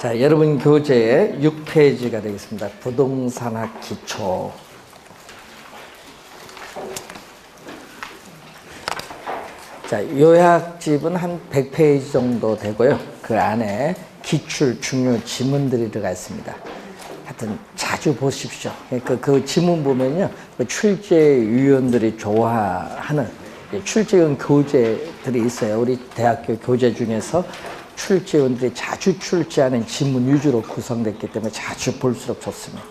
자, 여러분 교재의 6페이지가 되겠습니다. 부동산학 기초. 자, 요약집은 한 100페이지 정도 되고요. 그 안에 기출, 중요 지문들이 들어가 있습니다. 하여튼 자주 보십시오. 그 지문 보면요, 출제위원들이 좋아하는 출제위원 교재들이 있어요. 우리 대학교 교재 중에서 출제위원들이 자주 출제하는 지문 위주로 구성됐기 때문에 자주 볼수록 좋습니다.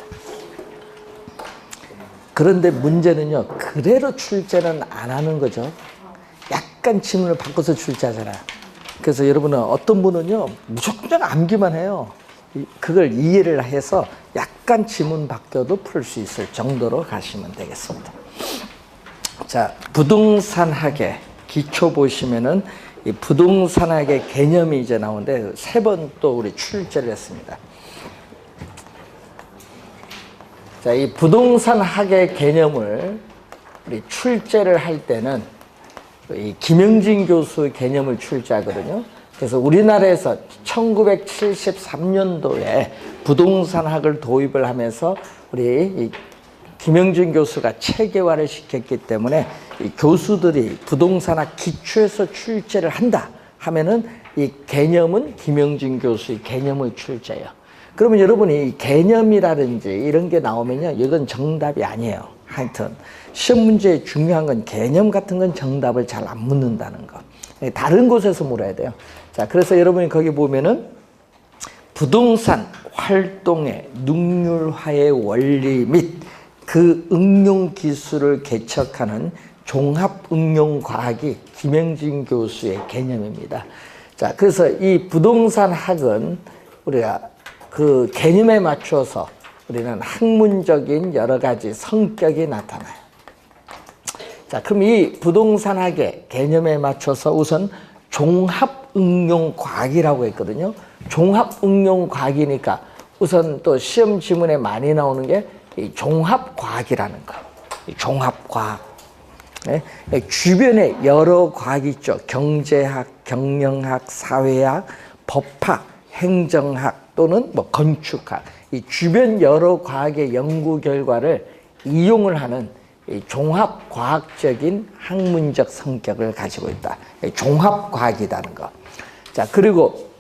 그런데 문제는요, 그대로 출제는 안 하는 거죠. 약간 지문을 바꿔서 출제하잖아요. 그래서 여러분은 어떤 분은요, 무조건 암기만 해요. 그걸 이해를 해서 약간 지문 바뀌어도 풀 수 있을 정도로 가시면 되겠습니다. 자, 부동산학의 기초 보시면은 이 부동산학의 개념이 이제 나오는데 3번 또 우리 출제를 했습니다. 자, 이 부동산학의 개념을 우리 출제를 할 때는 이 김영진 교수 개념을 출제하거든요. 그래서 우리나라에서 1973년도에 부동산학을 도입을 하면서 우리 김영진 교수가 체계화를 시켰기 때문에 이 교수들이 부동산학 기초에서 출제를 한다 하면은 이 개념은 김영진 교수의 개념을 출제해요. 그러면 여러분이 이 개념이라든지 이런 게 나오면요, 이건 정답이 아니에요. 하여튼 시험 문제에 중요한 건 개념 같은 건 정답을 잘 안 묻는다는 거. 다른 곳에서 물어야 돼요. 자, 그래서 여러분이 거기 보면은 부동산 활동의 능률화의 원리 및 그 응용 기술을 개척하는 종합 응용 과학이 김영진 교수의 개념입니다. 자, 그래서 이 부동산 학은 우리가 그 개념에 맞춰서 우리는 학문적인 여러 가지 성격이 나타나요. 자, 그럼 이 부동산학의 개념에 맞춰서 우선 종합응용과학이라고 했거든요. 종합응용과학이니까 우선 또 시험 지문에 많이 나오는 게 이 종합과학이라는 거. 이 종합과학. 네? 주변에 여러 과학이 있죠. 경제학, 경영학, 사회학, 법학, 행정학 또는 뭐 건축학. 이 주변 여러 과학의 연구 결과를 이용을 하는 이 종합과학적인 학문적 성격을 가지고 있다. 종합과학이라는 거. 자, 그리고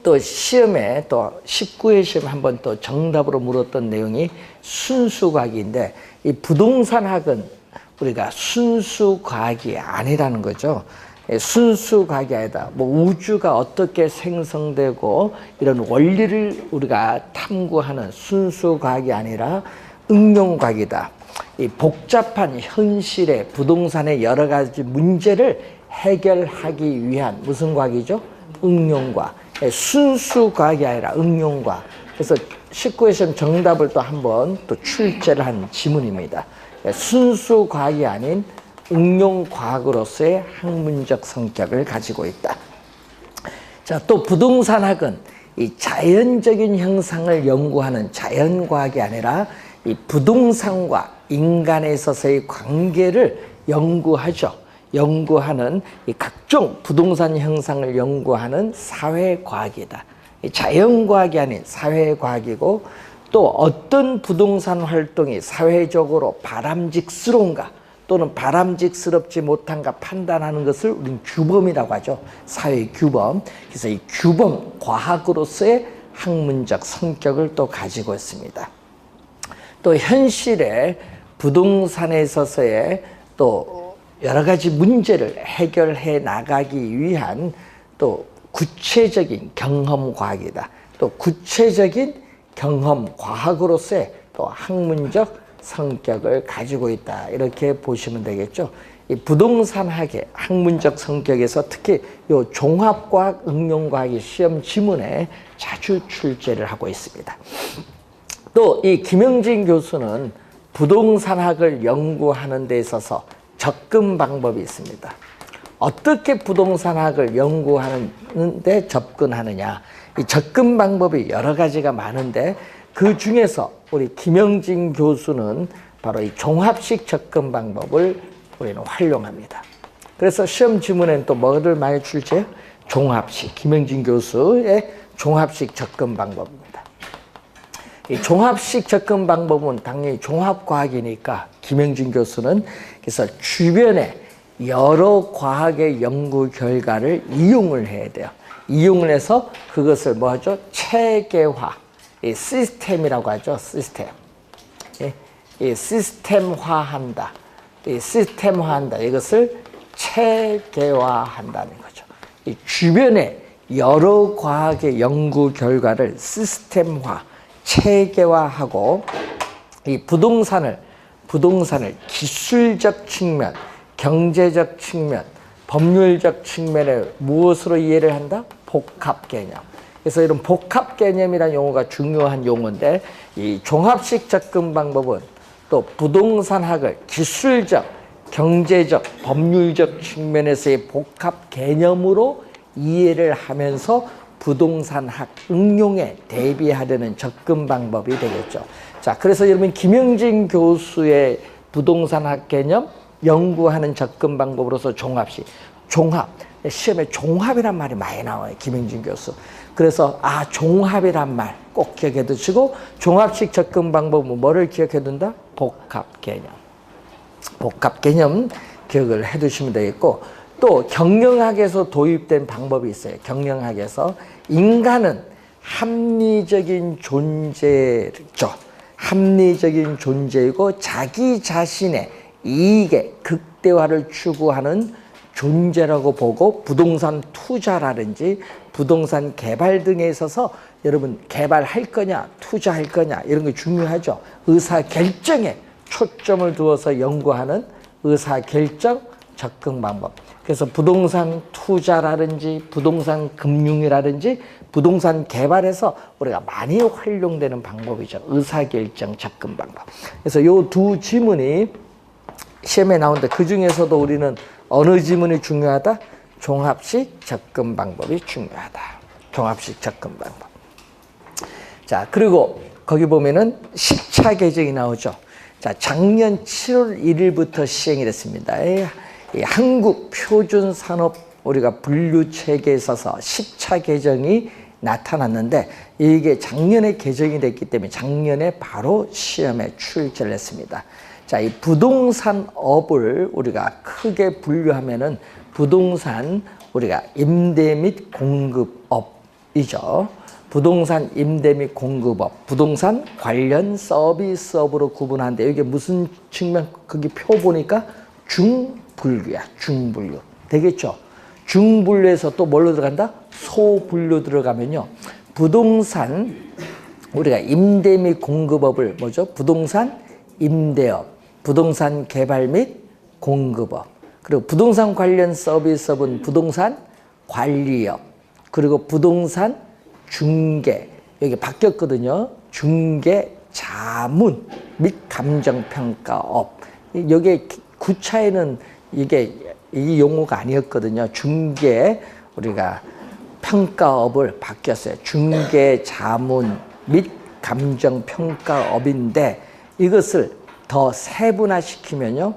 또 시험에 또 19회 시험 한번 또 정답으로 물었던 내용이 순수과학인데 이 부동산학은 우리가 순수과학이 아니라는 거죠. 순수과학이 아니다. 뭐 우주가 어떻게 생성되고 이런 원리를 우리가 탐구하는 순수과학이 아니라 응용과학이다. 이 복잡한 현실의 부동산의 여러 가지 문제를 해결하기 위한 무슨 과학이죠? 응용과학. 순수과학이 아니라 응용과학. 그래서 19회 시험 정답을 또 한번 또 출제를 한 지문입니다. 순수과학이 아닌 응용과학으로서의 학문적 성격을 가지고 있다. 자, 또 부동산학은 이 자연적인 형상을 연구하는 자연과학이 아니라 이 부동산과 인간에 있어서의 관계를 연구하죠. 연구하는 이 각종 부동산 형상을 연구하는 사회과학이다. 자연과학이 아닌 사회과학이고 또 어떤 부동산 활동이 사회적으로 바람직스러운가 또는 바람직스럽지 못한가 판단하는 것을 우리는 규범이라고 하죠. 사회 규범. 그래서 이 규범 과학으로서의 학문적 성격을 또 가지고 있습니다. 또 현실의 부동산에 있어서의 또 여러 가지 문제를 해결해 나가기 위한 또 구체적인 경험 과학이다. 또 구체적인 경험 과학으로서의 또 학문적 성격을 가지고 있다. 이렇게 보시면 되겠죠. 이 부동산학의 학문적 성격에서 특히 이 종합과학, 응용과학이 시험 지문에 자주 출제를 하고 있습니다. 또 이 김영진 교수는 부동산학을 연구하는 데 있어서 접근 방법이 있습니다. 어떻게 부동산학을 연구하는데 접근하느냐. 이 접근 방법이 여러 가지가 많은데 그 중에서 우리 김영진 교수는 바로 이 종합식 접근 방법을 우리는 활용합니다. 그래서 시험 지문에는 또 뭐를 많이 출제해요? 종합식, 김영진 교수의 종합식 접근 방법입니다. 이 종합식 접근 방법은 당연히 종합과학이니까 김영준 교수는 그래서 주변에 여러 과학의 연구 결과를 이용을 해야 돼요. 이용을 해서 그것을 뭐 하죠? 체계화, 이 시스템이라고 하죠. 시스템. 이 시스템화한다. 이 시스템화한다. 이것을 체계화한다는 거죠. 이 주변에 여러 과학의 연구 결과를 시스템화, 체계화하고 이 부동산을 기술적 측면, 경제적 측면, 법률적 측면에 무엇으로 이해를 한다? 복합 개념. 그래서 이런 복합 개념이라는 용어가 중요한 용어인데 이 종합식 접근 방법은 또 부동산학을 기술적, 경제적, 법률적 측면에서의 복합 개념으로 이해를 하면서 부동산학 응용에 대비하려는 접근 방법이 되겠죠. 자, 그래서 여러분 김영진 교수의 부동산학 개념 연구하는 접근 방법으로서 종합식, 종합, 시험에 종합이란 말이 많이 나와요. 김영진 교수. 그래서 종합이란 말 꼭 기억해 두시고 종합식 접근 방법은 뭐를 기억해 둔다? 복합 개념. 복합 개념 기억을 해 두시면 되겠고 또 경영학에서 도입된 방법이 있어요. 경영학에서 인간은 합리적인 존재죠. 합리적인 존재이고 자기 자신의 이익의 극대화를 추구하는 존재라고 보고 부동산 투자라든지 부동산 개발 등에 있어서 여러분 개발할 거냐 투자할 거냐 이런 게 중요하죠. 의사결정에 초점을 두어서 연구하는 의사결정 접근 방법. 그래서 부동산 투자라든지 부동산 금융이라든지 부동산 개발에서 우리가 많이 활용되는 방법이죠. 의사결정 접근 방법. 그래서 이 두 지문이 시험에 나오는데 그 중에서도 우리는 어느 지문이 중요하다? 종합식 접근 방법이 중요하다. 종합식 접근 방법. 자, 그리고 거기 보면은 10차 개정이 나오죠. 자, 작년 7월 1일부터 시행이 됐습니다. 이 한국 표준 산업 우리가 분류 체계에 있어서 10차 개정이 나타났는데 이게 작년에 개정이 됐기 때문에 작년에 바로 시험에 출제를 했습니다. 자, 이 부동산업을 우리가 크게 분류하면은 부동산 우리가 임대 및 공급업이죠. 부동산 임대 및 공급업, 부동산 관련 서비스업으로 구분하는데 이게 무슨 측면? 거기 표 보니까 중분류야. 중분류. 되겠죠? 중분류에서 또 뭘로 들어간다? 소분류 들어가면요. 부동산 우리가 임대 및 공급업을 뭐죠? 부동산 임대업, 부동산 개발 및 공급업, 그리고 부동산 관련 서비스업은 부동산 관리업, 그리고 부동산 중개, 여기 바뀌었거든요. 중개 자문 및 감정평가업. 여기 9차에는 이게 이 용어가 아니었거든요. 중개 우리가 평가업을 바뀌었어요. 중개 자문 및 감정평가업인데 이것을 더 세분화시키면요.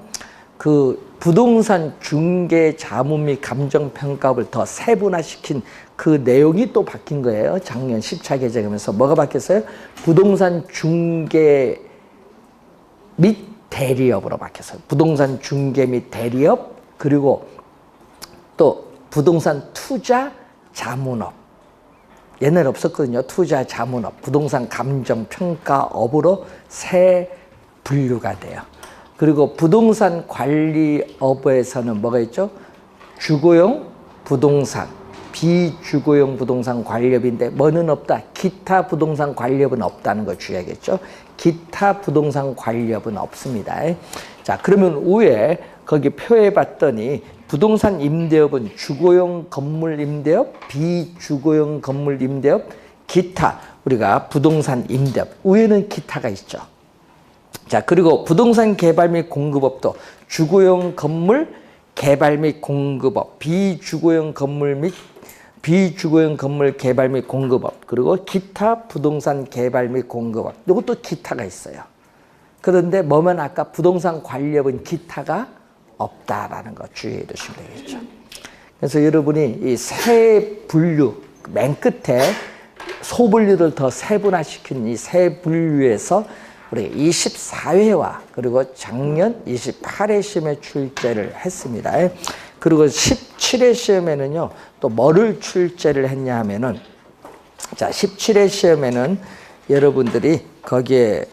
그 부동산 중개 자문 및 감정평가업을 더 세분화시킨 그 내용이 또 바뀐 거예요. 작년 10차 개정하면서 뭐가 바뀌었어요? 부동산 중개 및 대리업으로 바뀌었어요. 부동산 중개 및 대리업, 그리고 또 부동산 투자 자문업. 옛날에 없었거든요. 투자 자문업, 부동산 감정평가업으로 새 분류가 돼요. 그리고 부동산 관리업에서는 뭐가 있죠? 주거용 부동산, 비주거용 부동산 관리업인데 뭐는 없다? 기타 부동산 관리업은 없다는 거 주의하겠죠? 기타 부동산 관리업은 없습니다. 자, 그러면 위에 거기 표에 봤더니 부동산 임대업은 주거용 건물 임대업, 비주거용 건물 임대업, 기타 우리가 부동산 임대업, 위에는 기타가 있죠. 자, 그리고 부동산 개발 및 공급업도 주거용 건물 개발 및 공급업, 비주거용 건물 및 비주거용 건물 개발 및 공급업, 그리고 기타 부동산 개발 및 공급업. 이것도 기타가 있어요. 그런데 뭐면 아까 부동산 관리업은 기타가 없다라는 거 주의해 두시면 되겠죠. 그래서 여러분이 이 세 분류 맨 끝에 소분류를 더 세분화시킨 이 세 분류에서 우리 24회와 그리고 작년 28회 시험에 출제를 했습니다. 그리고 17회 시험에는요, 또 뭐를 출제를 했냐 하면은, 자, 17회 시험에는 여러분들이 거기에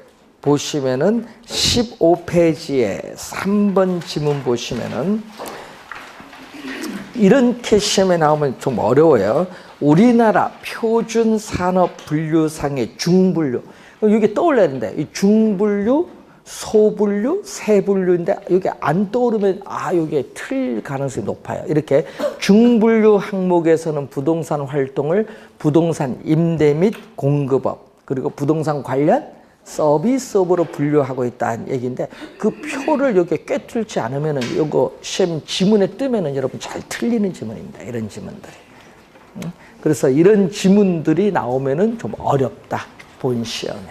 보시면은 15페이지에 3번 지문 보시면은 이렇게 시험에 나오면 좀 어려워요. 우리나라 표준 산업 분류상의 중분류. 이게 떠올려야 되는데, 이 중분류, 소분류, 세분류인데, 여기 안 떠오르면, 이게 틀릴 가능성이 높아요. 이렇게 중분류 항목에서는 부동산 활동을 부동산 임대 및 공급업, 그리고 부동산 관련 서비스업으로 분류하고 있다는 얘기인데, 그 표를 여기에 꿰뚫지 않으면은, 이거 시험 지문에 뜨면은 여러분 잘 틀리는 지문입니다. 이런 지문들이. 그래서 이런 지문들이 나오면은 좀 어렵다. 본 시험에.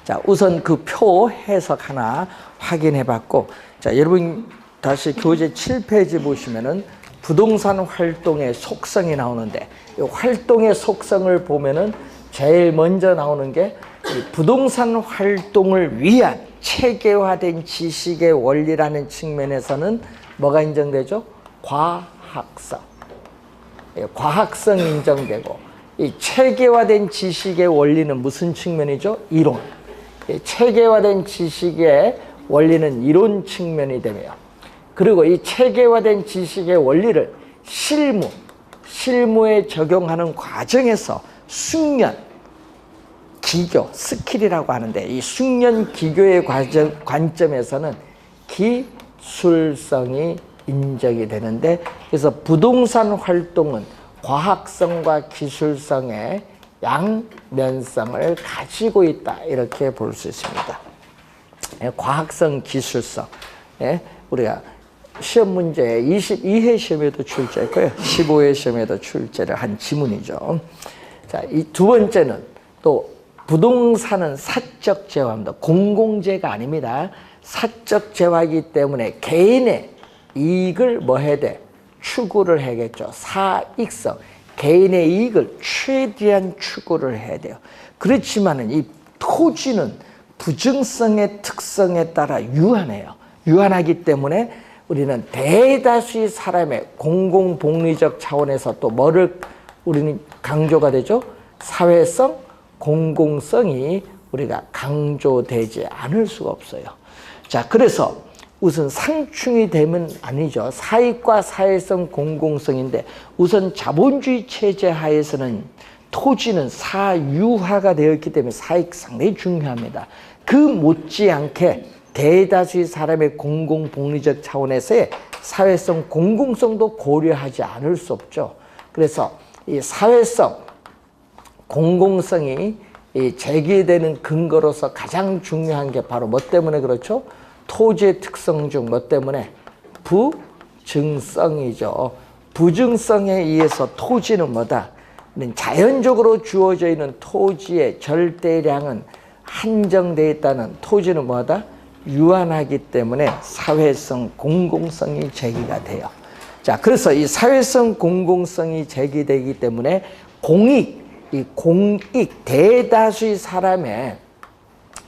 자, 우선 그 표 해석 하나 확인해 봤고, 자, 여러분 다시 교재 7페이지 보시면은 부동산 활동의 속성이 나오는데, 이 활동의 속성을 보면은 제일 먼저 나오는 게 부동산 활동을 위한 체계화된 지식의 원리라는 측면에서는 뭐가 인정되죠? 과학성. 과학성 인정되고, 이 체계화된 지식의 원리는 무슨 측면이죠? 이론. 체계화된 지식의 원리는 이론 측면이 되며, 그리고 이 체계화된 지식의 원리를 실무에 적용하는 과정에서 숙련, 기교, 스킬이라고 하는데, 이 숙련, 기교의 관점에서는 기술성이 인정이 되는데, 그래서 부동산 활동은 과학성과 기술성의 양면성을 가지고 있다, 이렇게 볼 수 있습니다. 과학성, 기술성. 우리가 시험 문제 22회 시험에도 출제했고요, 15회 시험에도 출제를 한 지문이죠. 자, 이 두 번째는 또 부동산은 사적 재화입니다. 공공재가 아닙니다. 사적 재화이기 때문에 개인의 이익을 뭐 해야 돼? 추구를 해야겠죠. 사익성. 개인의 이익을 최대한 추구를 해야 돼요. 그렇지만은 이 토지는 부증성의 특성에 따라 유한해요. 유한하기 때문에 우리는 대다수의 사람의 공공복리적 차원에서 또 뭐를 우리는 강조가 되죠? 사회성, 공공성이 우리가 강조되지 않을 수가 없어요. 자, 그래서 우선 상충이 되면 아니죠. 사익과 사회성, 공공성인데, 우선 자본주의 체제 하에서는 토지는 사유화가 되어 있기 때문에 사익 상당히 중요합니다. 그 못지않게 대다수의 사람의 공공복리적 차원에서의 사회성, 공공성도 고려하지 않을 수 없죠. 그래서 이 사회성, 공공성이 제기되는 근거로서 가장 중요한 게 바로 뭐 때문에 그렇죠? 토지의 특성 중 뭐 때문에? 부증성이죠. 부증성에 의해서 토지는 뭐다? 자연적으로 주어져 있는 토지의 절대량은 한정되어 있다는, 토지는 뭐다? 유한하기 때문에 사회성, 공공성이 제기가 돼요. 자, 그래서 이 사회성, 공공성이 제기되기 때문에 이 공익, 대다수의 사람의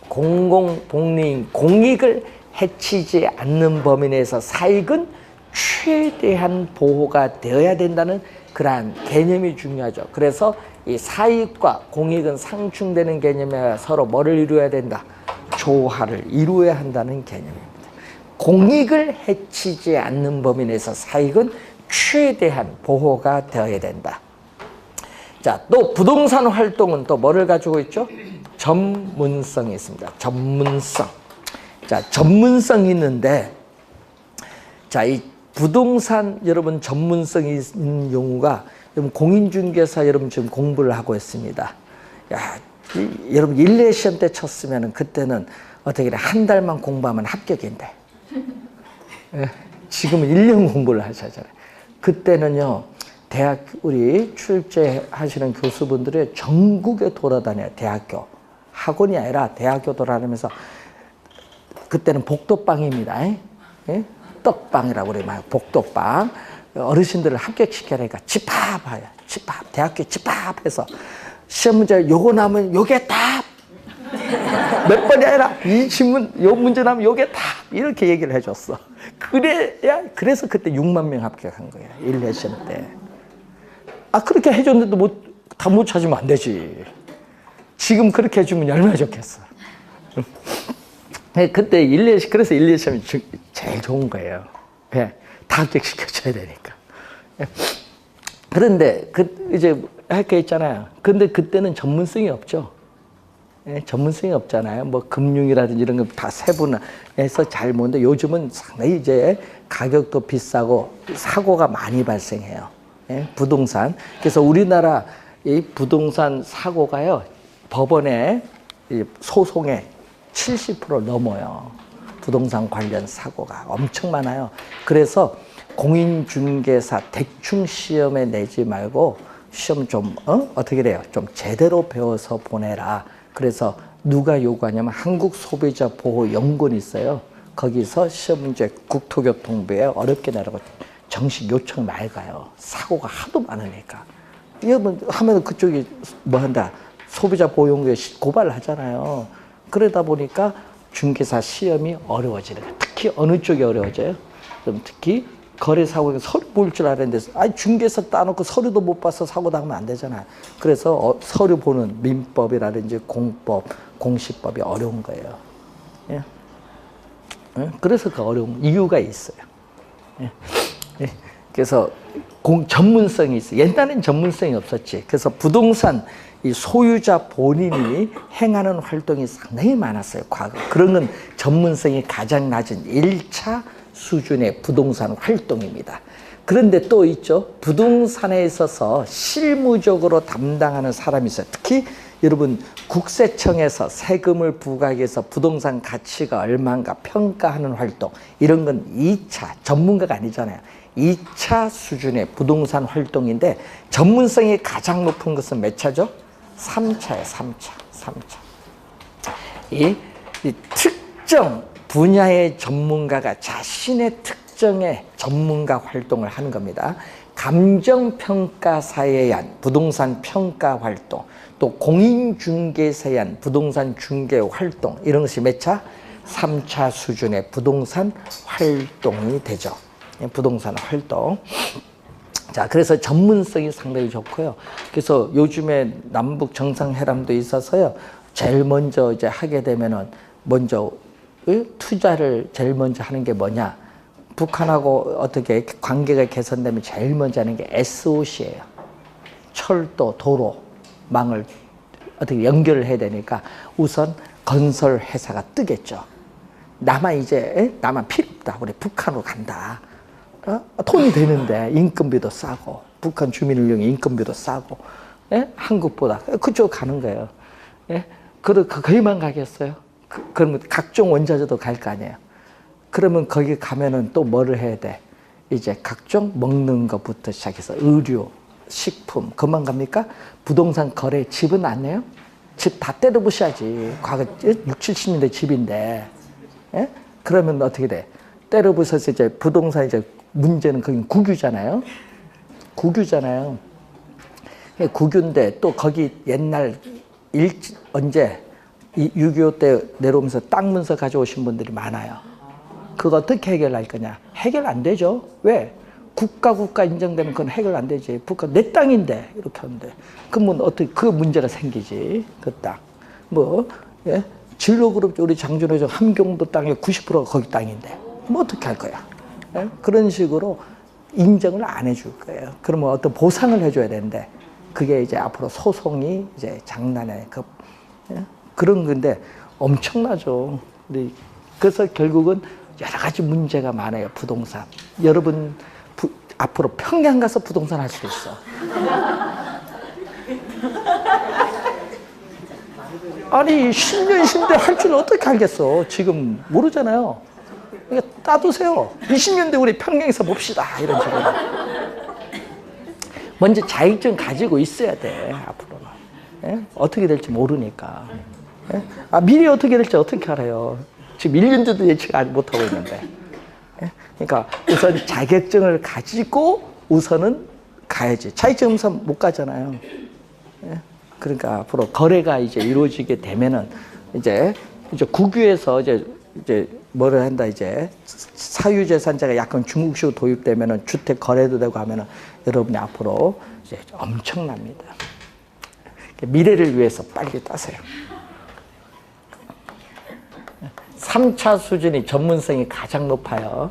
공공복리인 공익을 해치지 않는 범위 내에서 사익은 최대한 보호가 되어야 된다는 그러한 개념이 중요하죠. 그래서 이 사익과 공익은 상충되는 개념에 서로 뭐를 이루어야 된다? 조화를 이루어야 한다는 개념입니다. 공익을 해치지 않는 범위 내에서 사익은 최대한 보호가 되어야 된다. 자, 또 부동산 활동은 또 뭐를 가지고 있죠? 전문성이 있습니다. 전문성. 자, 전문성이 있는데, 자, 이 부동산 여러분 전문성이 있는 경우가, 여러분 공인중개사 여러분 지금 공부를 하고 있습니다. 야, 여러분 1, 2 시험 때 쳤으면 그때는 어떻게 한 달만 공부하면 합격인데, 지금은 1년 공부를 하셔야잖아요. 그때는요, 대학 우리 출제하시는 교수분들이 전국에 돌아다녀요. 대학교 학원이 아니라 대학교 돌아다니면서, 그때는 복도빵입니다. 떡빵이라고 그래요. 복도빵. 어르신들을 합격시켜라니까 집합해요. 집합. 대학교 집합해서 시험 문제 요거 나오면 요게 답. 몇 번이 아니라 이 질문, 요 문제 나오면 요게 답. 이렇게 얘기를 해줬어. 그래서 그때 6만 명 합격한 거야. 1회 시험 때. 그렇게 해줬는데도 다 못 찾으면 안 되지. 지금 그렇게 해주면 얼마나 좋겠어. 그때 그래서 1회 시험이 제일 좋은 거예요. 다 합격시켜줘야 되니까. 그런데, 이제, 할 게 있잖아요. 근데 그때는 전문성이 없죠. 전문성이 없잖아요. 뭐, 금융이라든지 이런 거 다 세분화해서 잘 모는데 요즘은 상당히 이제 가격도 비싸고 사고가 많이 발생해요. 부동산. 그래서 우리나라 이 부동산 사고가요, 법원에 소송에 70% 넘어요. 부동산 관련 사고가 엄청 많아요. 그래서 공인중개사 대충 시험에 내지 말고 시험 좀 어떻게 돼요? 좀 제대로 배워서 보내라. 그래서 누가 요구하냐면 한국소비자보호연구원이 있어요. 거기서 시험 문제 국토교통부에 어렵게 내라고 정식 요청 많이 가요. 사고가 하도 많으니까. 이거 하면 그쪽이 뭐 한다? 소비자보호연구에 고발을 하잖아요. 그러다 보니까 중개사 시험이 어려워지는 거예요. 특히 어느 쪽이 어려워져요? 그럼 특히 거래사고에 서류 볼 줄 알았는데 중개사 따놓고 서류도 못 봐서 사고 당하면 안 되잖아요. 그래서 서류 보는 민법이라든지 공법, 공시법이 어려운 거예요. 예? 그래서 그 어려운 이유가 있어요. 예? 그래서 전문성이 있어요. 옛날엔 전문성이 없었지. 그래서 부동산 이 소유자 본인이 행하는 활동이 상당히 많았어요. 과거. 그런 건 전문성이 가장 낮은 1차 수준의 부동산 활동입니다. 그런데 또 있죠. 부동산에 있어서 실무적으로 담당하는 사람이 있어요. 특히 여러분 국세청에서 세금을 부과하기 위해서 부동산 가치가 얼마인가 평가하는 활동, 이런 건 2차, 전문가가 아니잖아요. 2차 수준의 부동산 활동인데 전문성이 가장 높은 것은 몇 차죠? 3차예요. 3차. 이 특정 분야의 전문가가 자신의 특정의 전문가 활동을 하는 겁니다. 감정평가사에 의한 부동산 평가 활동, 또 공인중개사에 의한 부동산 중개 활동, 이런 것이 몇 차? 3차 수준의 부동산 활동이 되죠. 부동산 활동. 자, 그래서 전문성이 상당히 좋고요. 그래서 요즘에 남북 정상회담도 있어서요. 제일 먼저 이제 하게 되면은 먼저 투자를 제일 먼저 하는 게 뭐냐? 북한하고 어떻게 관계가 개선되면 제일 먼저 하는 게 SOC예요. 철도, 도로망을 어떻게 연결을 해야 되니까 우선 건설 회사가 뜨겠죠. 나만 필요 없다. 우리 북한으로 간다. 돈이 되는데 인건비도 싸고 북한 주민을 위해 인건비도 싸고 한국보다 그쪽 가는 거예요. 거기만 가겠어요? 그러면 각종 원자재도 갈 거 아니에요. 그러면 거기 가면은 또 뭐를 해야 돼? 이제 각종 먹는 것부터 시작해서 의류, 식품, 그만 갑니까? 부동산 거래 집은 안 내요? 집 다 때려 부셔야지. 과거 60, 70년대 집인데. 그러면 어떻게 돼? 때려 부숴서 이제 부동산 이제 문제는 거기 국유잖아요. 국유인데 또 거기 옛날 언제 6.25 때 내려오면서 땅 문서 가져오신 분들이 많아요. 그거 어떻게 해결할 거냐? 해결 안 되죠. 왜? 국가 인정되면 그건 해결 안 되지. 북한 내 땅인데 이렇게 하는데 그러면 어떻게 그 문제가 생기지? 그 땅. 진로그룹 우리 장준호정 함경도 땅의 90%가 거기 땅인데 뭐 어떻게 할 거야? 그런 식으로 인정을 안 해줄 거예요. 그러면 어떤 보상을 해줘야 되는데 그게 이제 앞으로 소송이 이제 장난에 그런 건데 엄청나죠. 그래서 결국은 여러 가지 문제가 많아요. 부동산. 여러분 앞으로 평양 가서 부동산 할 수도 있어. 아니 10년 20대 할 줄 어떻게 알겠어. 지금 모르잖아요. 그러니까 따두세요. 20년 뒤 우리 평양에서 봅시다. 이런 식으로. 먼저 자격증 가지고 있어야 돼. 앞으로는. 어떻게 될지 모르니까. 미래 어떻게 될지 어떻게 알아요. 지금 1년 뒤도 예측 못하고 있는데. 그러니까 우선 자격증을 가지고 우선은 가야지. 자격증 없어 못 가잖아요. 예? 그러니까 앞으로 거래가 이제 이루어지게 되면은 이제 국유에서 이제 뭐를 한다, 이제 사유재산자가 약간 중국식으로 도입되면은 주택 거래도 되고 하면은 여러분이 앞으로 이제 엄청납니다. 미래를 위해서 빨리 따세요. 3차 수준이 전문성이 가장 높아요.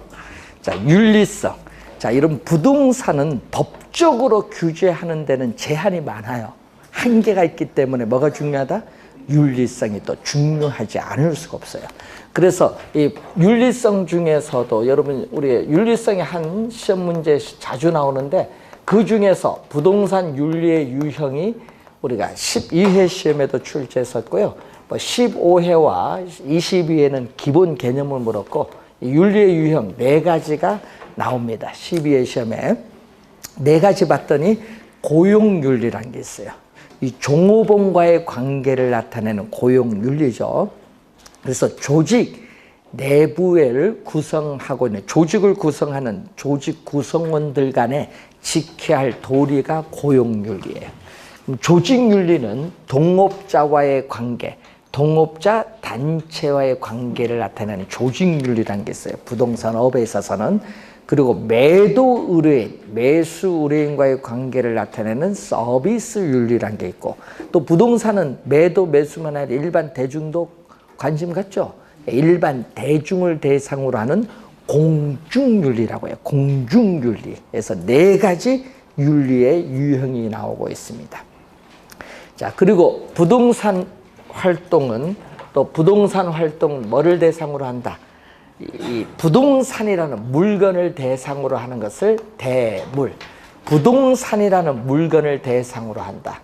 자, 윤리성. 자, 이런 부동산은 법적으로 규제하는 데는 제한이 많아요. 한계가 있기 때문에 뭐가 중요하다? 윤리성이 또 중요하지 않을 수가 없어요. 그래서 이 윤리성 중에서도 여러분, 우리 윤리성의 한 시험 문제 자주 나오는데 그 중에서 부동산 윤리의 유형이 우리가 12회 시험에도 출제했었고요. 15회와 22회는 기본 개념을 물었고 윤리의 유형 4가지가 나옵니다. 12회 시험에 4가지 봤더니 고용윤리라는 게 있어요. 이 종업원과의 관계를 나타내는 고용윤리죠. 그래서 조직 내부를 구성하고 있는, 조직을 구성하는 조직 구성원들 간에 지켜야 할 도리가 고용윤리예요. 조직윤리는 동업자와의 관계, 동업자 단체와의 관계를 나타내는 조직윤리라는 게 있어요. 부동산업에 있어서는. 그리고 매도 의뢰인, 매수 의뢰인과의 관계를 나타내는 서비스 윤리라는 게 있고, 또 부동산은 매도 매수만 아니라 일반 대중도 관심 갖죠. 일반 대중을 대상으로 하는 공중윤리라고 해요. 공중윤리에서 4가지 윤리의 유형이 나오고 있습니다. 자, 그리고 부동산 활동은, 또 부동산 활동은 뭐를 대상으로 한다? 이 부동산이라는 물건을 대상으로 하는 것을 대물, 부동산이라는 물건을 대상으로 한다.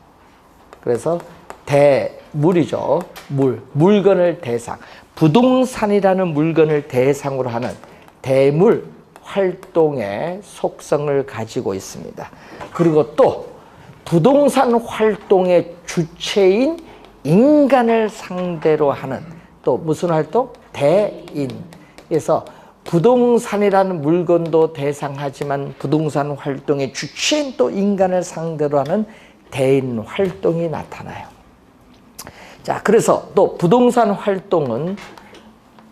그래서 대물이죠. 물건을 대상, 부동산이라는 물건을 대상으로 하는 대물 활동의 속성을 가지고 있습니다. 그리고 또 부동산 활동의 주체인 인간을 상대로 하는 또 무슨 활동? 대인. 그래서 부동산이라는 물건도 대상하지만 부동산 활동의 주체인 또 인간을 상대로 하는 대인 활동이 나타나요. 자, 그래서 또 부동산 활동은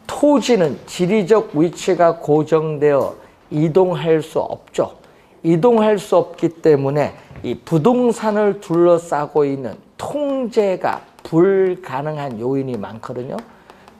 토지는 지리적 위치가 고정되어 이동할 수 없죠. 이동할 수 없기 때문에 이 부동산을 둘러싸고 있는 통제가 불가능한 요인이 많거든요.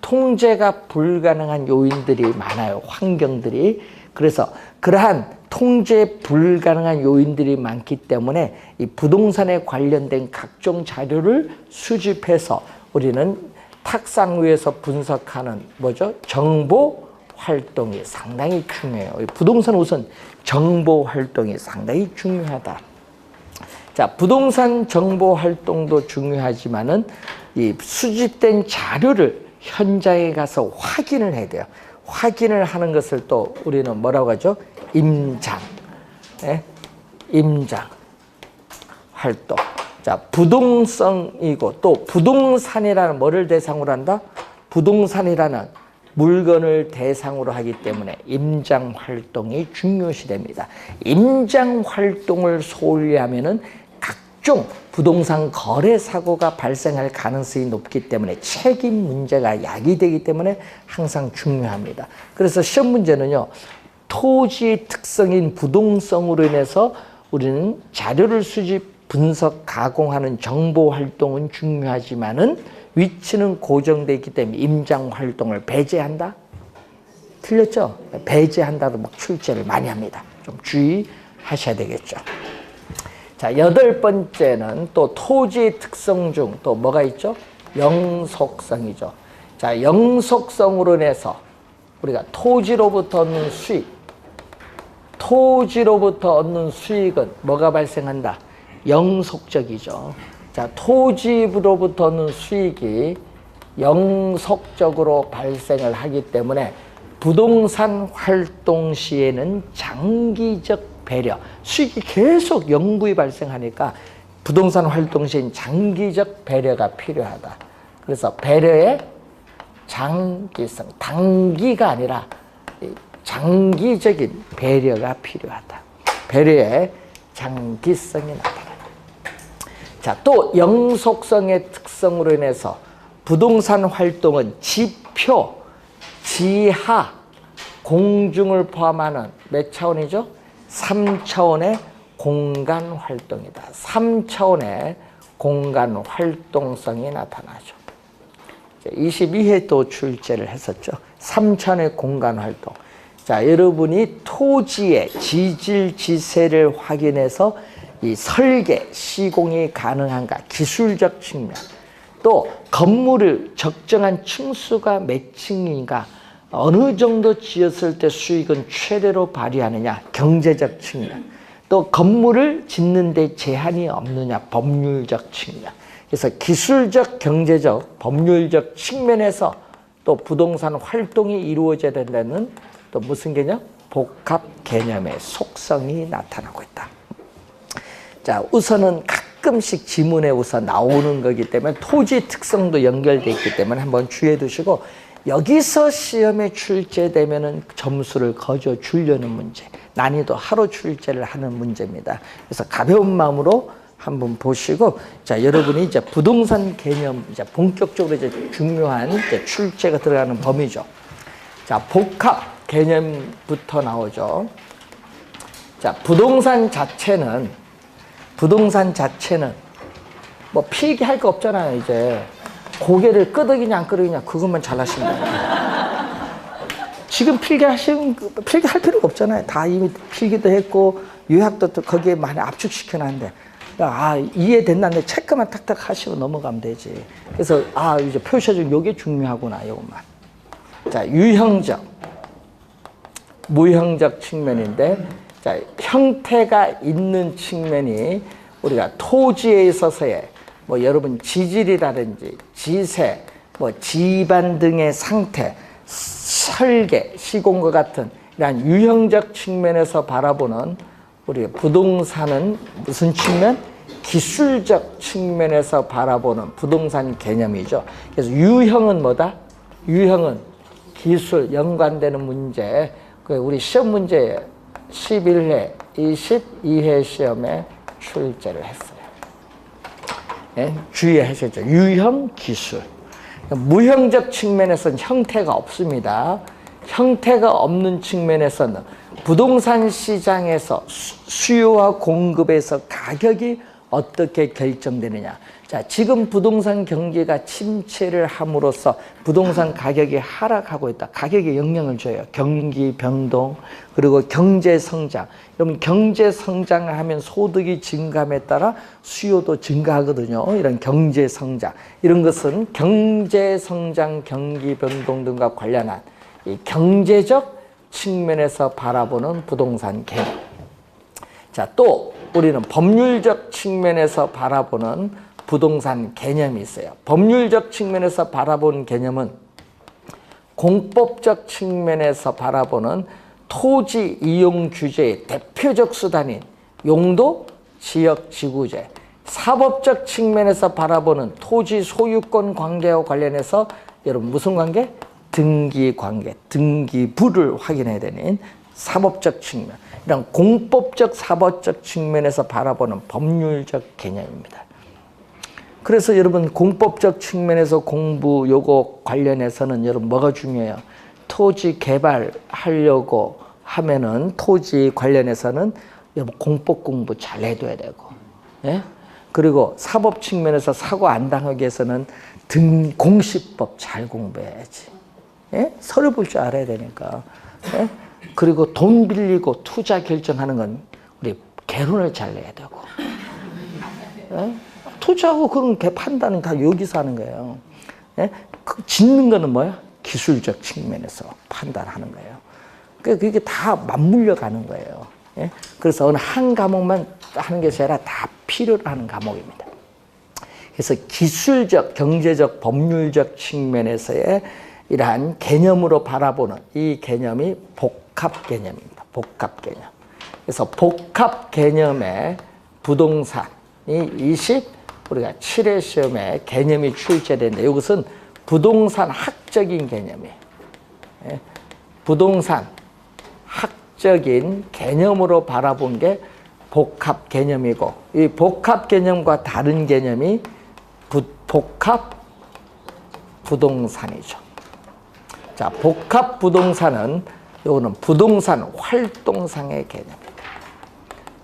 통제가 불가능한 요인들이 많아요. 환경들이. 그래서 그러한 통제 불가능한 요인들이 많기 때문에 이 부동산에 관련된 각종 자료를 수집해서 우리는 탁상 위에서 분석하는 뭐죠? 정보 활동이 상당히 중요해요. 부동산 우선 정보 활동이 상당히 중요하다. 자, 부동산 정보 활동도 중요하지만은 이 수집된 자료를 현장에 가서 확인을 해야 돼요. 확인을 하는 것을 또 우리는 뭐라고 하죠? 임장. 네? 임장 활동. 자, 부동성이고 또 부동산이라는 뭐를 대상으로 한다? 부동산이라는 물건을 대상으로 하기 때문에 임장 활동이 중요시됩니다. 임장 활동을 소홀히 하면은 각종 부동산 거래 사고가 발생할 가능성이 높기 때문에 책임 문제가 야기되기 때문에 항상 중요합니다. 그래서 시험 문제는요, 토지의 특성인 부동성으로 인해서 우리는 자료를 수집, 분석, 가공하는 정보 활동은 중요하지만은 위치는 고정되어 있기 때문에 임장 활동을 배제한다? 틀렸죠? 배제한다도 막 출제를 많이 합니다. 좀 주의하셔야 되겠죠. 자, 8번째는 또 토지의 특성 중 또 뭐가 있죠? 영속성이죠. 자, 영속성으로 인해서 우리가 토지로부터 얻는 수익, 토지로부터 얻는 수익은 뭐가 발생한다? 영속적이죠. 자, 토지로부터 얻는 수익이 영속적으로 발생을 하기 때문에 부동산 활동 시에는 장기적 배려, 수익이 계속 영구히 발생하니까 부동산 활동 시엔 장기적 배려가 필요하다. 그래서 배려의 장기성, 단기가 아니라 장기적인 배려가 필요하다. 배려의 장기성이 나타난다. 자, 또 영속성의 특성으로 인해서 부동산 활동은 지표, 지하, 공중을 포함하는 몇 차원이죠? 3차원의 공간 활동이다. 3차원의 공간 활동성이 나타나죠. 22회 또 출제를 했었죠. 3차원의 공간 활동. 자, 여러분이 토지의 지질, 지세를 확인해서 이 설계, 시공이 가능한가, 기술적 측면, 또 건물을 적정한 층수가 몇 층인가, 어느 정도 지었을 때 수익은 최대로 발휘하느냐, 경제적 측면, 또 건물을 짓는 데 제한이 없느냐, 법률적 측면. 그래서 기술적, 경제적, 법률적 측면에서 또 부동산 활동이 이루어져야 된다는 또 무슨 개념? 복합 개념의 속성이 나타나고 있다. 자, 우선은 가끔씩 지문에 우선 나오는 거기 때문에 토지 특성도 연결되어 있기 때문에 한번 주의해 두시고, 여기서 시험에 출제되면은 점수를 거저 주려는 문제, 난이도 하루 출제를 하는 문제입니다. 그래서 가벼운 마음으로 한번 보시고, 자, 여러분이 이제 부동산 개념, 이제 본격적으로 이제 중요한 이제 출제가 들어가는 범위죠. 자, 복합 개념부터 나오죠. 자, 부동산 자체는 뭐 필기할 거 없잖아요. 이제 고개를 끄덕이냐 안 끄덕이냐 그것만 잘하시면 돼요. 지금 필기할 필요가 없잖아요. 다 이미 필기도 했고 요약도 또 거기에 많이 압축시켜놨는데, 이해됐나 체크만 탁탁 하시고 넘어가면 되지. 그래서 이제 표시해준 요게 중요하구나, 요것만. 자, 유형적, 무형적 측면인데, 자, 형태가 있는 측면이 우리가 토지에 있어서의 뭐 여러분 지질이라든지 지세, 뭐 지반 등의 상태, 설계, 시공과 같은 이러한 유형적 측면에서 바라보는 우리 부동산은 무슨 측면? 기술적 측면에서 바라보는 부동산 개념이죠. 그래서 유형은 뭐다? 유형은 기술 연관되는 문제. 우리 시험 문제 11회, 22회 시험에 출제를 했어요. 네? 주의하셨죠? 유형, 기술. 무형적 측면에서는 형태가 없습니다. 형태가 없는 측면에서는 부동산 시장에서 수요와 공급에서 가격이 어떻게 결정되느냐. 자, 지금 부동산 경기가 침체를 함으로써 부동산 가격이 하락하고 있다. 가격에 영향을 줘요. 경기 변동, 그리고 경제 성장. 여러분, 경제 성장을 하면 소득이 증감에 따라 수요도 증가하거든요. 이런 경제 성장. 이런 것은 경제 성장, 경기 변동 등과 관련한 이 경제적 측면에서 바라보는 부동산 개념. 자, 또 우리는 법률적 측면에서 바라보는 부동산 개념이 있어요. 법률적 측면에서 바라보는 개념은 공법적 측면에서 바라보는 토지 이용 규제의 대표적 수단인 용도, 지역, 지구제. 사법적 측면에서 바라보는 토지 소유권 관계와 관련해서 여러분 무슨 관계? 등기 관계, 등기부를 확인해야 되는 사법적 측면. 이런 공법적, 사법적 측면에서 바라보는 법률적 개념입니다. 그래서 여러분 공법적 측면에서 공부 요거 관련해서는 여러분 뭐가 중요해요? 토지 개발하려고 하면은 토지 관련해서는 여러분 공법 공부 잘 해둬야 되고, 예? 그리고 사법 측면에서 사고 안 당하기 위해서는 공시법 잘 공부해야지. 예? 서류 볼 줄 알아야 되니까. 예? 그리고 돈 빌리고 투자 결정하는 건 우리 개론을 잘 내야 되고. 예? 투자하고 그런 개 판단은 다 여기서 하는 거예요. 예? 짓는 거는 뭐야? 기술적 측면에서 판단하는 거예요. 그게 다 맞물려 가는 거예요. 예? 그래서 어느 한 과목만 하는 것이 아니라 다 필요로 하는 과목입니다. 그래서 기술적, 경제적, 법률적 측면에서의 이러한 개념으로 바라보는 이 개념이 복합 개념입니다. 복합 개념. 그래서 복합 개념의 부동산이 우리가 7회 시험에 개념이 출제되는데 이것은 부동산 학적인 개념이에요. 예? 부동산 적인 개념으로 바라본 게 복합 개념이고, 이 복합 개념과 다른 개념이 복합 부동산이죠. 자, 복합 부동산은 요거는 부동산 활동상의 개념입니다.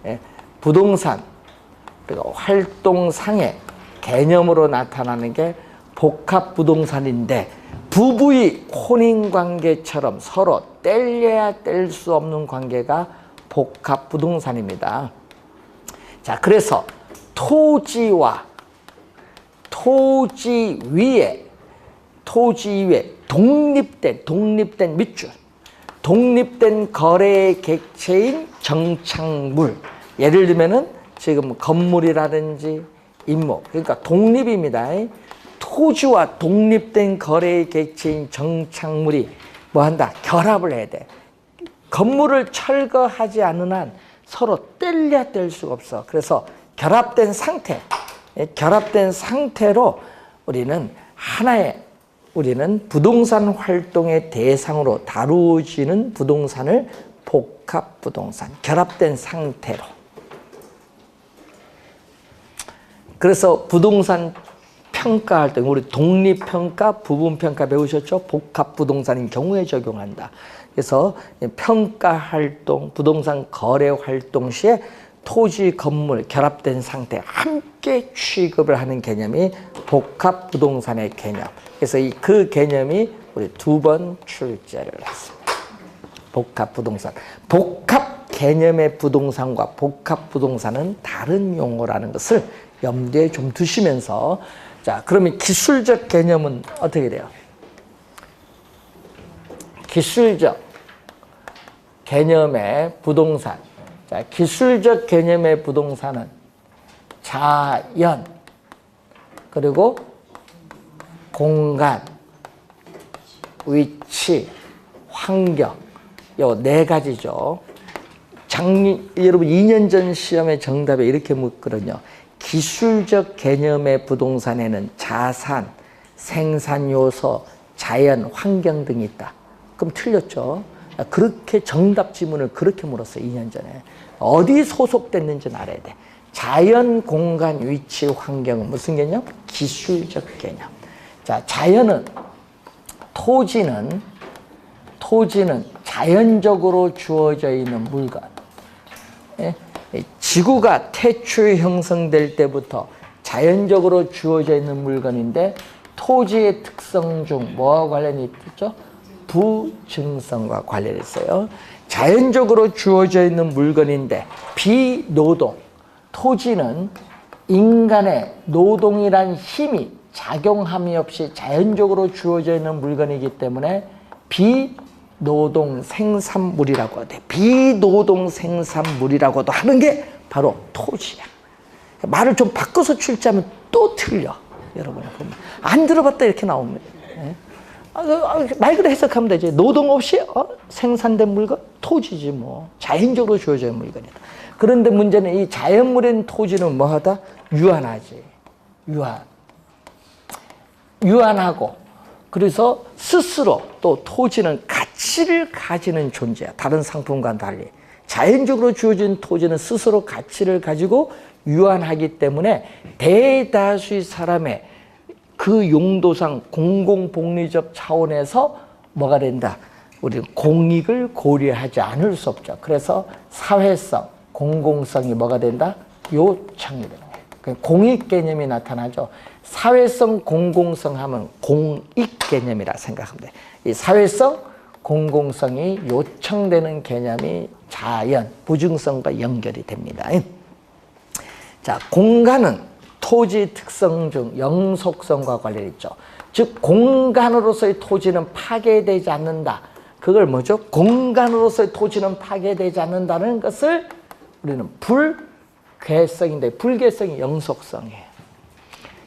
예, 부동산 그리고 활동상의 개념으로 나타나는 게 복합 부동산인데, 부부의 혼인관계처럼 서로 뗄래야 뗄 수 없는 관계가 복합 부동산입니다. 자, 그래서 토지와 토지 위에 독립된 밑줄, 독립된 거래의 객체인 정착물, 예를 들면은 지금 건물이라든지 임목, 그러니까 독립입니다. 토지와 독립된 거래의 객체인 정착물이 뭐한다? 결합을 해야 돼. 건물을 철거하지 않는 한 서로 뗄래야 뗄 수가 없어. 그래서 결합된 상태로 우리는 부동산 활동의 대상으로 다루어지는 부동산을 복합 부동산, 결합된 상태로. 그래서 부동산 평가할 때 우리 독립평가, 부분평가 배우셨죠? 복합 부동산인 경우에 적용한다. 그래서 평가 활동, 부동산 거래 활동 시에 토지, 건물, 결합된 상태 함께 취급을 하는 개념이 복합 부동산의 개념. 그래서 그 개념이 우리 2번 출제를 했습니다. 복합 부동산. 복합 개념의 부동산과 복합 부동산은 다른 용어라는 것을 염두에 좀 두시면서, 자, 그러면 기술적 개념은 어떻게 돼요? 기술적 개념의 부동산. 자, 기술적 개념의 부동산은 자연, 그리고 공간, 위치, 환경, 요 4가지죠. 여러분 2년 전 시험의 정답에 이렇게 묻거든요. 기술적 개념의 부동산에는 자산, 생산 요소, 자연, 환경 등이 있다. 그럼 틀렸죠. 그렇게 정답 지문을 그렇게 물었어요. 2년 전에. 어디 소속됐는지는 알아야 돼. 자연, 공간, 위치, 환경은 무슨 개념? 기술적 개념. 자, 자연은, 토지는 자연적으로 주어져 있는 물건. 예? 지구가 태초에 형성될 때부터 자연적으로 주어져 있는 물건인데, 토지의 특성 중 뭐와 관련이 있죠? 부증성과 관련이 있어요. 자연적으로 주어져 있는 물건인데 비노동, 토지는 인간의 노동이란 힘이 작용함이 없이 자연적으로 주어져 있는 물건이기 때문에 비노동 생산물이라고 하대. 비노동 생산물이라고도 하는 게 바로 토지야. 말을 좀 바꿔서 출제하면 또 틀려. 여러분이 보면 안 들어봤다 이렇게 나옵니다. 말 그대로 해석하면 되지. 노동 없이 생산된 물건? 토지지 뭐. 자연적으로 주어져 있는 물건이다. 그런데 문제는 이 자연물인 토지는 뭐하다? 유한하지. 유한하고, 그래서 스스로 또 토지는 가치를 가지는 존재야. 다른 상품과는 달리. 자연적으로 주어진 토지는 스스로 가치를 가지고 유한하기 때문에 대다수의 사람의 그 용도상 공공복리적 차원에서 뭐가 된다? 우리는 공익을 고려하지 않을 수 없죠. 그래서 사회성, 공공성이 뭐가 된다? 요청이 되는 거예요. 공익 개념이 나타나죠. 사회성, 공공성 하면 공익 개념이라 생각하면 돼요. 이 사회성, 공공성이 요청되는 개념이 자연, 부증성과 연결이 됩니다. 자, 공간은 토지 특성 중 영속성과 관련이 있죠. 즉 공간으로서의 토지는 파괴되지 않는다. 그걸 뭐죠? 공간으로서의 토지는 파괴되지 않는다는 것을 우리는 불괴성인데, 불괴성이 영속성이에요.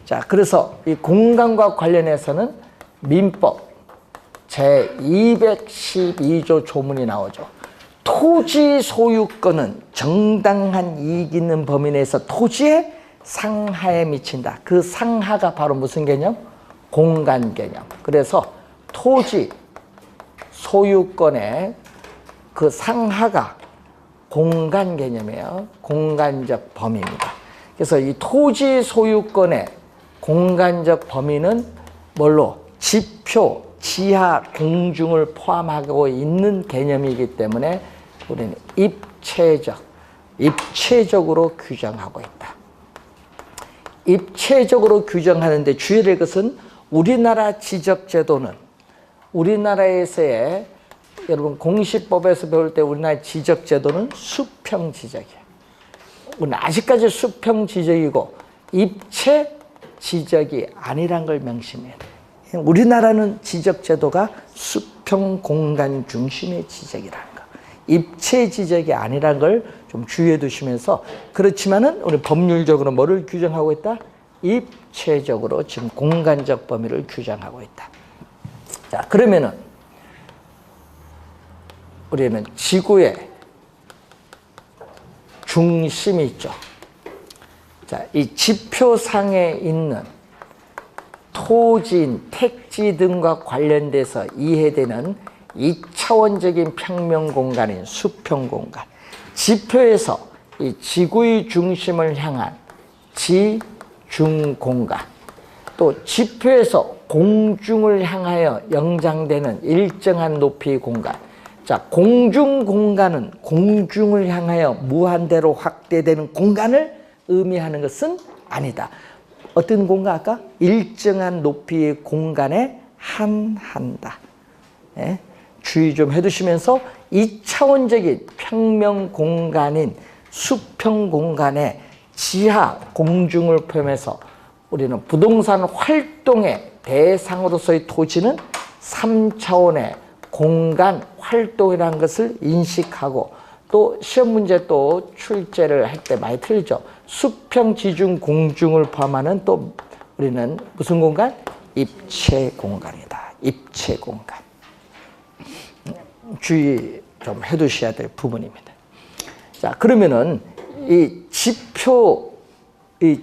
자, 그래서 이 공간과 관련해서는 민법 제212조 조문이 나오죠. 토지 소유권은 정당한 이익 있는 범위 내에서 토지의 상하에 미친다. 그 상하가 바로 무슨 개념? 공간 개념. 그래서 토지 소유권의 그 상하가 공간 개념이에요. 공간적 범위입니다. 그래서 이 토지 소유권의 공간적 범위는 뭘로? 지표, 지하, 공중을 포함하고 있는 개념이기 때문에 우리는 입체적으로 규정하고 있다. 입체적으로 규정하는데 주의해야 될 것은 우리나라 지적제도는 우리나라에서의 여러분 공시법에서 배울 때 우리나라 지적제도는 수평지적이에요. 우리는 아직까지 수평지적이고 입체 지적이 아니란 걸 명심해야 돼요. 우리나라는 지적제도가 수평공간 중심의 지적이라는 거. 입체 지적이 아니란 걸 좀 주의해 두시면서 그렇지만은 우리 법률적으로 뭐를 규정하고 있다? 입체적으로 지금 공간적 범위를 규정하고 있다. 자, 그러면은 우리는 지구의 중심이 있죠. 자, 이 지표상에 있는 토지인 택지 등과 관련돼서 이해되는 2차원적인 평면 공간인 수평 공간. 지표에서 이 지구의 중심을 향한 지중 공간. 또 지표에서 공중을 향하여 연장되는 일정한 높이의 공간. 자, 공중 공간은 공중을 향하여 무한대로 확대되는 공간을 의미하는 것은 아니다. 어떤 공간 아까? 일정한 높이의 공간에 한한다. 예? 주의 좀 해두시면서 2차원적인 평면 공간인 수평 공간에 지하 공중을 포함해서 우리는 부동산 활동의 대상으로서의 토지는 3차원의 공간 활동이라는 것을 인식하고 또 시험 문제 또 출제를 할 때 많이 틀리죠. 수평, 지중, 공중을 포함하는 또 우리는 무슨 공간? 입체 공간이다. 입체 공간. 주의 좀 해두셔야 될 부분입니다. 자, 그러면은 이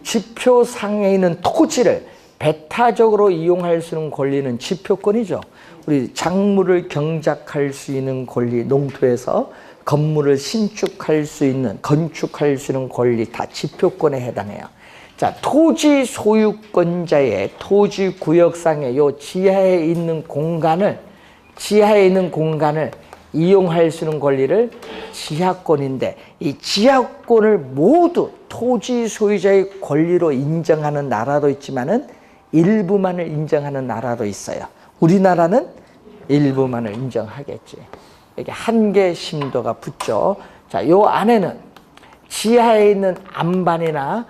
지표상에 있는 토지를 배타적으로 이용할 수 있는 권리는 지표권이죠. 우리 작물을 경작할 수 있는 권리, 농토에서 건물을 신축할 수 있는, 건축할 수 있는 권리 다 지표권에 해당해요. 자, 토지 소유권자의 토지 구역상의 요 지하에 있는 공간을 이용할 수 있는 권리를 지하권인데 이 지하권을 모두 토지 소유자의 권리로 인정하는 나라도 있지만은 일부만을 인정하는 나라도 있어요. 우리나라는 일부만을 인정하겠지. 이게 한계 심도가 붙죠. 자, 요 안에는 지하에 있는 안반이나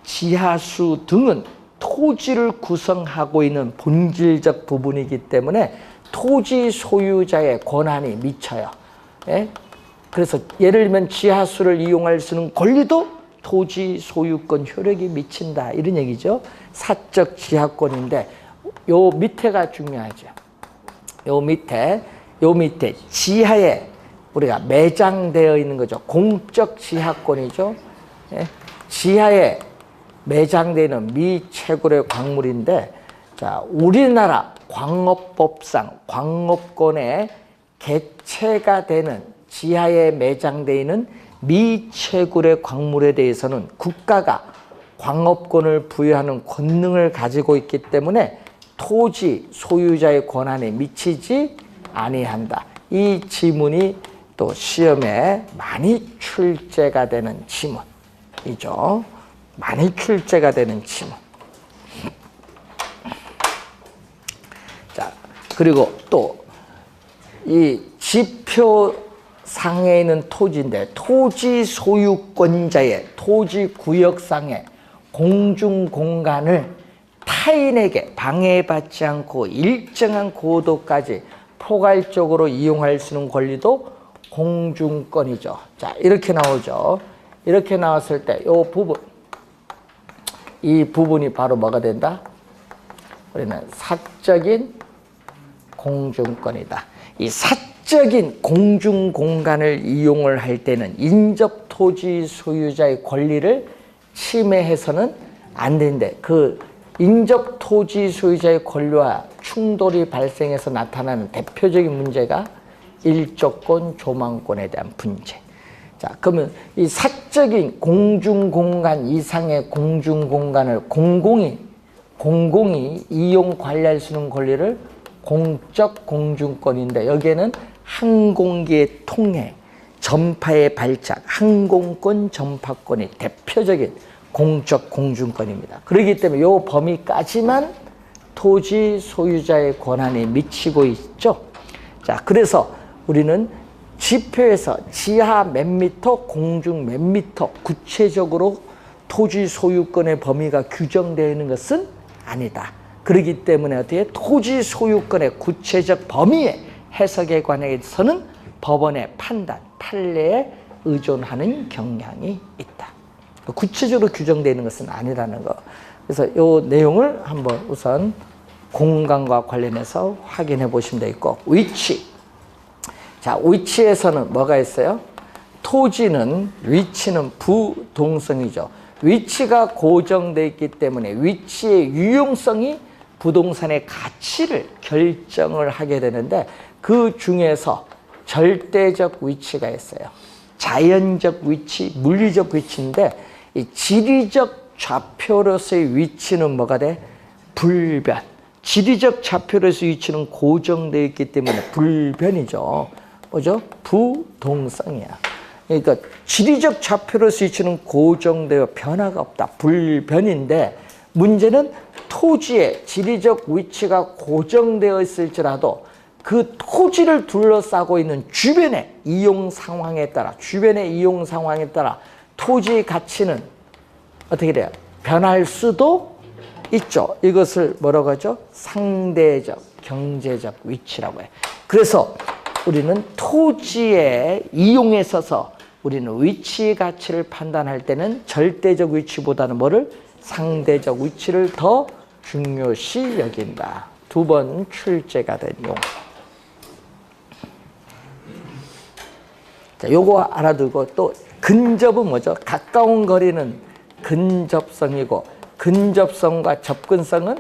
지하수 등은 토지를 구성하고 있는 본질적 부분이기 때문에 토지 소유자의 권한이 미쳐요. 예? 그래서 예를 들면 지하수를 이용할 수 있는 권리도 토지 소유권 효력이 미친다. 이런 얘기죠. 사적 지하권인데 요 밑에가 중요하죠. 요 밑에 지하에 우리가 매장되어 있는 거죠. 공적 지하권이죠. 예? 지하에 매장되는 미채굴의 광물인데 자, 우리나라 광업법상 광업권의 개체가 되는 지하에 매장되어 있는 미채굴의 광물에 대해서는 국가가 광업권을 부여하는 권능을 가지고 있기 때문에 토지 소유자의 권한에 미치지 아니한다. 이 지문이 또 시험에 많이 출제가 되는 지문이죠. 많이 출제가 되는 지문. 자, 그리고 또 이 지표상에 있는 토지인데 토지 소유권자의 토지 구역상의 공중 공간을 타인에게 방해받지 않고 일정한 고도까지 포괄적으로 이용할 수 있는 권리도 공중권이죠. 자, 이렇게 나오죠. 이렇게 나왔을 때 이 부분이 바로 뭐가 된다? 우리는 사적인 공중권이다. 이 사적인 공중 공간을 이용을 할 때는 인접 토지 소유자의 권리를 침해해서는 안 되는데 그 인접 토지 소유자의 권리와 충돌이 발생해서 나타나는 대표적인 문제가 일조권, 조망권에 대한 분쟁. 자, 그러면 이 사적인 공중공간 이상의 공중공간을 공공이 이용 관리할 수 있는 권리를 공적 공중권인데, 여기에는 항공기의 통행, 전파의 발작, 항공권 전파권이 대표적인 공적 공중권입니다. 그렇기 때문에 이 범위까지만 토지 소유자의 권한이 미치고 있죠. 자, 그래서 우리는 지표에서 지하 몇 미터, 공중 몇 미터 구체적으로 토지 소유권의 범위가 규정되어 있는 것은 아니다. 그렇기 때문에 어떻게 토지 소유권의 구체적 범위의 해석에 관해서는 법원의 판단, 판례에 의존하는 경향이 있다. 구체적으로 규정되어 있는 것은 아니라는 거. 그래서 이 내용을 한번 우선 공간과 관련해서 확인해 보시면 되겠고, 위치. 자, 위치에서는 뭐가 있어요? 토지는, 위치는 부동성이죠. 위치가 고정되어 있기 때문에 위치의 유용성이 부동산의 가치를 결정을 하게 되는데, 그 중에서 절대적 위치가 있어요. 자연적 위치, 물리적 위치인데, 이 지리적 좌표로서의 위치는 뭐가 돼? 불변. 지리적 좌표로서의 위치는 고정되어 있기 때문에 불변이죠. 뭐죠? 부동성이야. 그러니까 지리적 좌표로서의 위치는 고정되어 변화가 없다. 불변인데, 문제는 토지의 지리적 위치가 고정되어 있을지라도 그 토지를 둘러싸고 있는 주변의 이용 상황에 따라, 토지의 가치는 어떻게 돼요? 변할 수도 있죠. 이것을 뭐라고 하죠? 상대적, 경제적 위치라고 해요. 그래서 우리는 토지의 이용에 있어서 우리는 위치 가치를 판단할 때는 절대적 위치보다는 뭐를? 상대적 위치를 더 중요시 여긴다. 두 번 출제가 된 용어. 자, 요거 알아두고, 또 근접은 뭐죠? 가까운 거리는 근접성이고, 근접성과 접근성은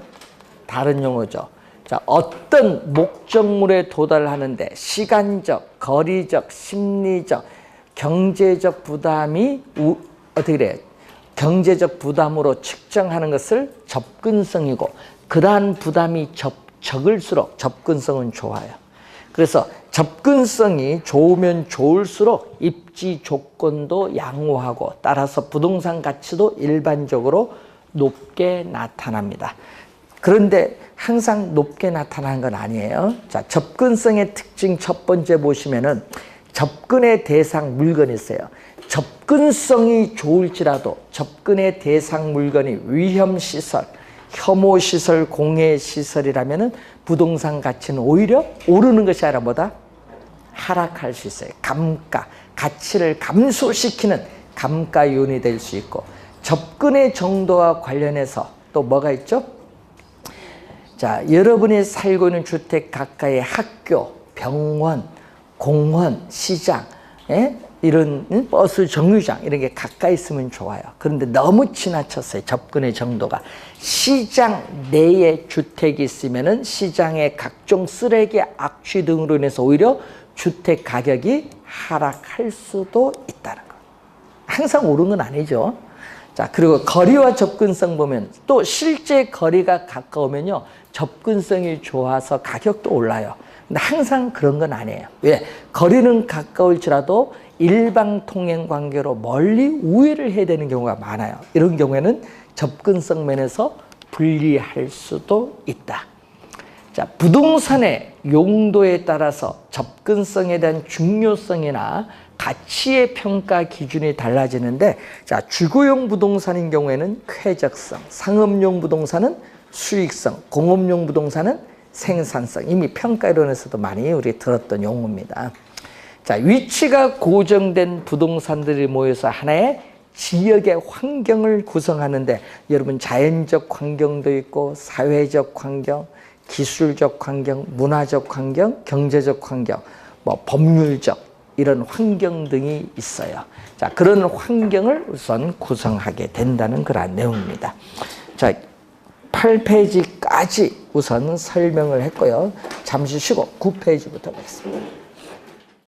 다른 용어죠. 자, 어떤 목적물에 도달하는데 시간적, 거리적, 심리적, 경제적 부담이 어떻게 돼요? 경제적 부담으로 측정하는 것을 접근성이고, 그러한 부담이 적을수록 접근성은 좋아요. 그래서 접근성이 좋으면 좋을수록 입지 조건도 양호하고, 따라서 부동산 가치도 일반적으로 높게 나타납니다. 그런데 항상 높게 나타나는 건 아니에요. 자, 접근성의 특징 첫 번째 보시면은 접근의 대상 물건이 있어요. 접근성이 좋을지라도 접근의 대상 물건이 위험시설, 혐오시설, 공해시설이라면은 부동산 가치는 오히려 오르는 것이 아니라 뭐다? 하락할 수 있어요. 감가, 가치를 감소시키는 감가 요인이 될 수 있고, 접근의 정도와 관련해서 또 뭐가 있죠? 자, 여러분이 살고 있는 주택 가까이 학교, 병원, 공원, 시장, 이런 버스 정류장 이런 게 가까이 있으면 좋아요. 그런데 너무 지나쳤어요. 접근의 정도가. 시장 내에 주택이 있으면은 시장의 각종 쓰레기 악취 등으로 인해서 오히려 주택 가격이 하락할 수도 있다는 거. 항상 오른 건 아니죠. 자, 그리고 거리와 접근성 보면, 또 실제 거리가 가까우면요, 접근성이 좋아서 가격도 올라요. 근데 항상 그런 건 아니에요. 왜? 거리는 가까울지라도 일방 통행 관계로 멀리 우회를 해야 되는 경우가 많아요. 이런 경우에는 접근성 면에서 불리할 수도 있다. 자, 부동산의 용도에 따라서 접근성에 대한 중요성이나 가치의 평가 기준이 달라지는데, 자, 주거용 부동산인 경우에는 쾌적성, 상업용 부동산은 수익성, 공업용 부동산은 생산성. 이미 평가 이론에서도 많이 우리 들었던 용어입니다. 자, 위치가 고정된 부동산들이 모여서 하나의 지역의 환경을 구성하는데, 여러분 자연적 환경도 있고 사회적 환경, 기술적 환경, 문화적 환경, 경제적 환경, 뭐 법률적 이런 환경 등이 있어요. 자, 그런 환경을 우선 구성하게 된다는 그런 내용입니다. 자, 8페이지까지 우선 설명을 했고요. 잠시 쉬고 9페이지부터 보겠습니다.